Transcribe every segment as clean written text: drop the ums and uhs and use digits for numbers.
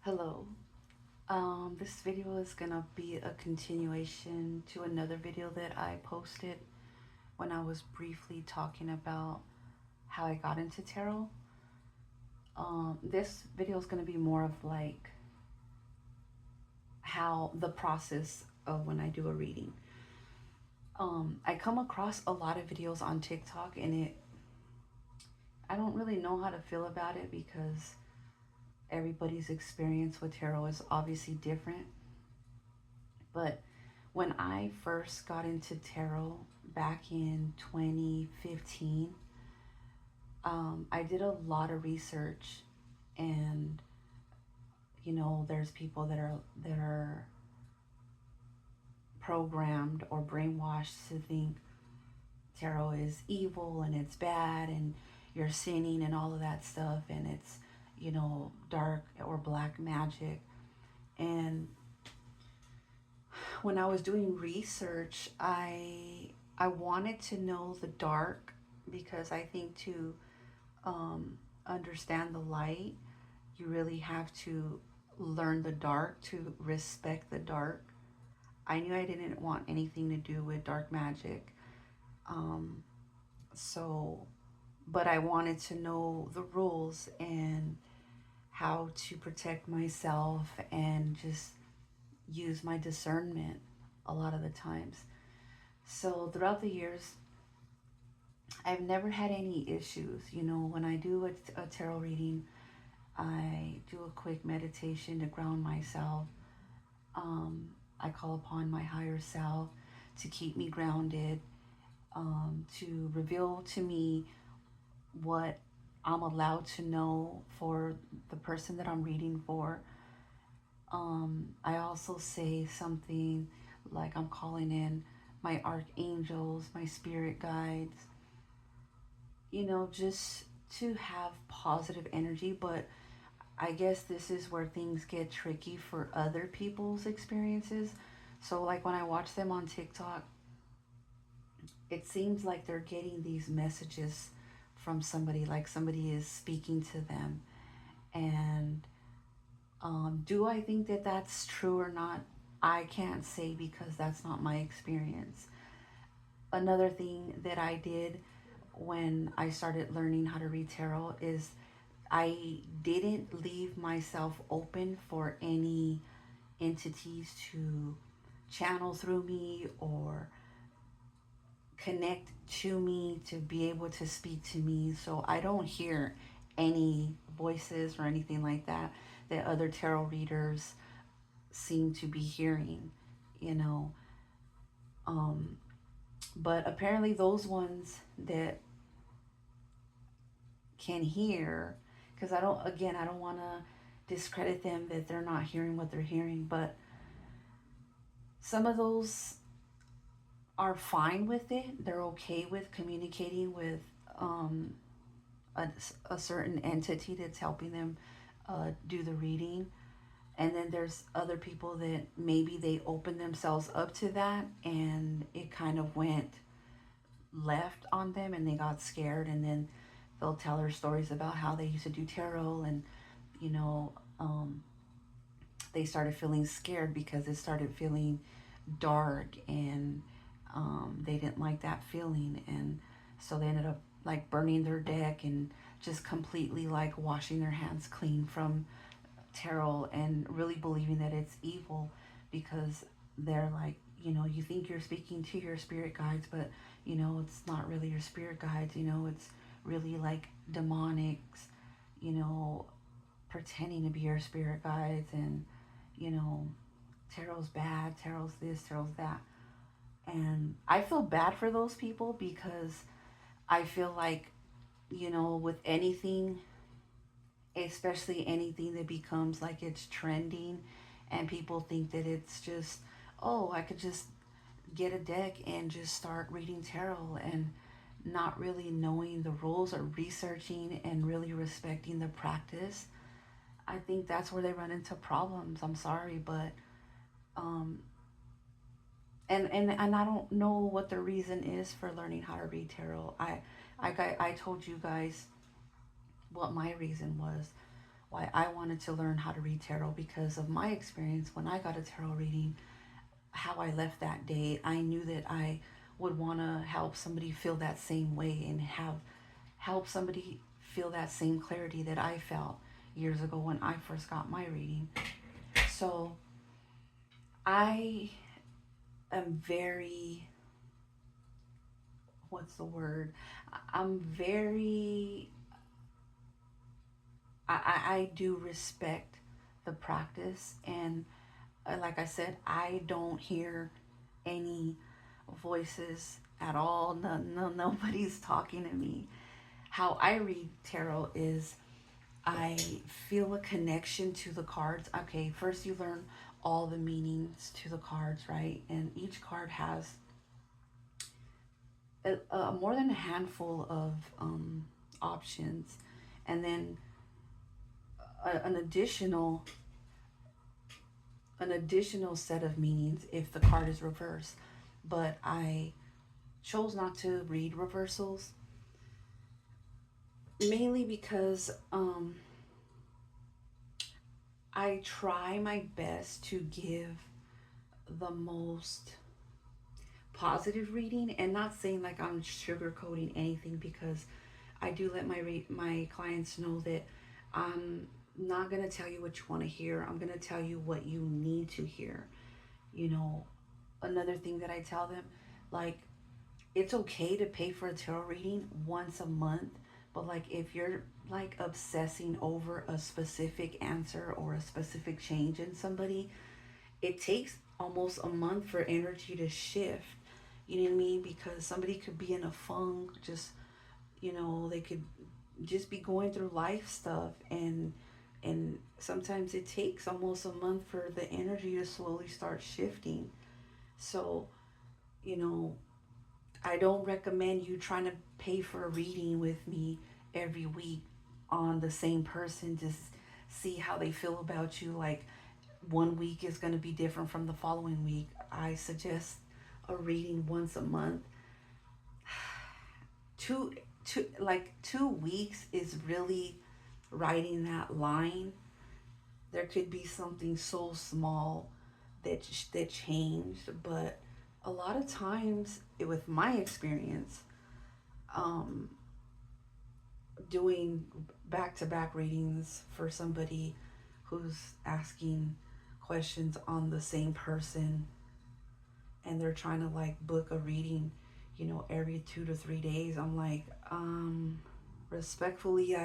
Hello. This video is gonna be a continuation to another video that I posted when I was briefly talking about how I got into tarot. This video is gonna be more of like how the process of when I do a reading. I come across a lot of videos on TikTok and I don't really know how to feel about it because everybody's experience with tarot is obviously different. But when I first got into tarot back in 2015, I did a lot of research, and there's people that are programmed or brainwashed to think tarot is evil and it's bad and you're sinning and all of that stuff, and it's dark or black magic. And when I was doing research, I wanted to know the dark because I think to understand the light, you really have to learn the dark to respect the dark. I knew I didn't want anything to do with dark magic. Um, so, but I wanted to know the rules and how to protect myself and just use my discernment a lot of the times. So throughout the years, I've never had any issues. When I do a tarot reading, I do a quick meditation to ground myself. I call upon my higher self to keep me grounded, to reveal to me what I'm allowed to know for the person that I'm reading for. I also say something like I'm calling in my archangels, my spirit guides, just to have positive energy. But I guess this is where things get tricky for other people's experiences. So, like when I watch them on TikTok, it seems like they're getting these messages from somebody, like somebody is speaking to them. And do I think that that's true or not? I can't say because that's not my experience. Another thing that I did when I started learning how to read tarot is I didn't leave myself open for any entities to channel through me or connect to me to be able to speak to me. So I don't hear any voices or anything like that that other tarot readers seem to be hearing, you know. Um, but apparently, those ones that can hear, because I don't want to discredit them that they're not hearing what they're hearing, but some of those are fine with it. They're okay with communicating with um, a, a certain entity that's helping them do the reading. And then there's other people that maybe they opened themselves up to that and it kind of went left on them and they got scared, and then they'll tell their stories about how they used to do tarot, and you know um, they started feeling scared because it started feeling dark, and they didn't like that feeling, and so they ended up like burning their deck and just completely like washing their hands clean from tarot and really believing that it's evil because they're like, you think you're speaking to your spirit guides, but it's not really your spirit guides. It's really like demonics, you know pretending to be your spirit guides. And you know tarot's bad, tarot's this, tarot's that. And I feel bad for those people because I feel like, with anything, especially anything that becomes like it's trending and people think that it's just, oh, I could just get a deck and just start reading tarot, and not really knowing the rules or researching and really respecting the practice. I think that's where they run into problems. I'm sorry, but um and I don't know what the reason is for learning how to read tarot. I told you guys what my reason was. why I wanted to learn how to read tarot, because of my experience when I got a tarot reading, how I left that day. I knew that I would want to help somebody feel that same way and have help somebody feel that same clarity that I felt years ago when I first got my reading. So I am very, what's the word? I'm very, I do respect the practice. And like I said, I don't hear any voices at all. Nobody's talking to me. How I read tarot is I feel a connection to the cards. Okay, first you learn all the meanings to the cards, right? And each card has more than a handful of options, and then a, an additional an additional set of meanings if the card is reversed. But I chose not to read reversals, mainly because I try my best to give the most positive reading, and not saying like I'm sugarcoating anything, because I do let my clients know that I'm not going to tell you what you want to hear. I'm going to tell you what you need to hear. You know, another thing that I tell them, like, it's okay to pay for a tarot reading once a month, but like if you're like obsessing over a specific answer or a specific change in somebody, it takes almost a month for energy to shift. You know what I mean? Because somebody could be in a funk, just, they could just be going through life stuff, and sometimes it takes almost a month for the energy to slowly start shifting. So, you know, I don't recommend you trying to pay for a reading with me every week on the same person to see how they feel about you. Like, one week is going to be different from the following week. I suggest a reading once a month. Like 2 weeks is really writing that line. There could be something so small that changed, but a lot of times, with my experience, um, doing back to back readings for somebody who's asking questions on the same person, and they're trying to like book a reading, every 2 to 3 days. I'm like, respectfully,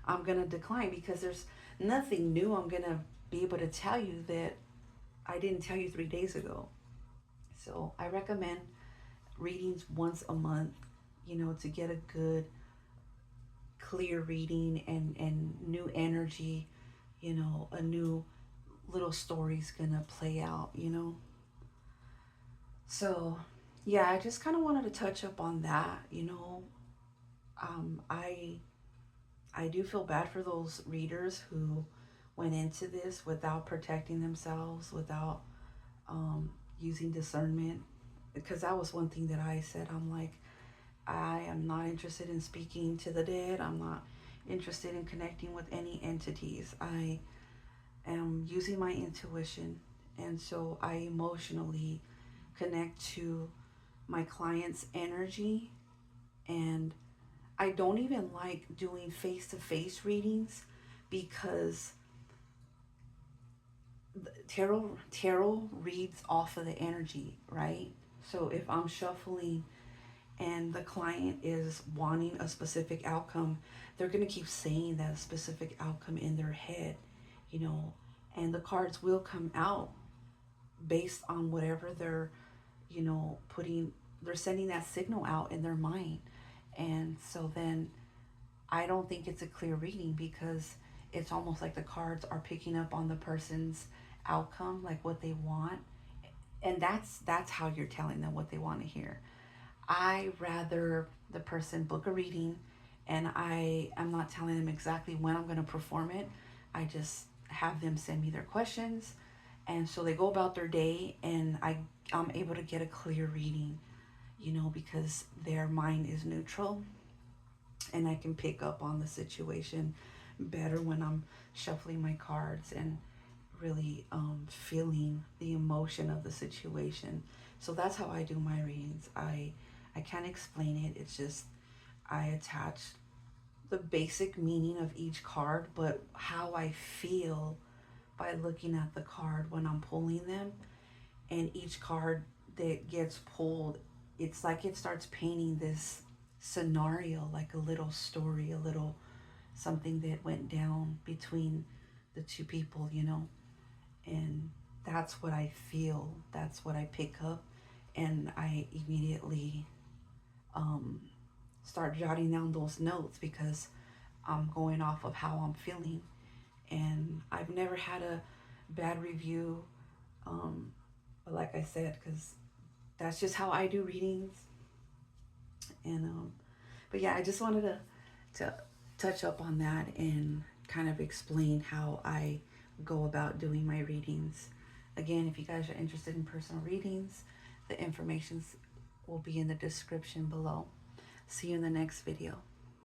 I'm gonna decline, because there's nothing new I'm gonna be able to tell you that I didn't tell you 3 days ago. So I recommend readings once a month, to get a good, clear reading, and new energy, a new little story's gonna play out. So, yeah, I just kind of wanted to touch up on that. Um, I I do feel bad for those readers who went into this without protecting themselves, without um, using discernment, because that was one thing that I said. I'm like, I am not interested in speaking to the dead. I'm not interested in connecting with any entities. I am using my intuition, and so I emotionally connect to my client's energy. And I don't even like doing face to face readings, because tarot reads off of the energy, right? So if I'm shuffling and the client is wanting a specific outcome, they're going to keep saying that specific outcome in their head, you know, and the cards will come out based on whatever they're, they're sending that signal out in their mind. And so then I don't think it's a clear reading, because it's almost like the cards are picking up on the person's outcome, like what they want. And that's how you're telling them what they want to hear. I rather the person book a reading, and I am not telling them exactly when I'm going to perform it. I just have them send me their questions, and so they go about their day, and I'm able to get a clear reading, because their mind is neutral, and I can pick up on the situation better when I'm shuffling my cards and really feeling the emotion of the situation. So that's how I do my readings. I can't explain it. It's just I attach the basic meaning of each card, but how I feel by looking at the card when I'm pulling them. And each card that gets pulled, it's like it starts painting this scenario, like a little story, a little something that went down between the two people, you know. And that's what I feel, that's what I pick up, and I immediately um, start jotting down those notes because I'm going off of how I'm feeling. And I've never had a bad review, um, but like I said, because that's just how I do readings. And but yeah, I just wanted to touch up on that and kind of explain how I go about doing my readings. Again, if you guys are interested in personal readings, the information will be in the description below. See you in the next video.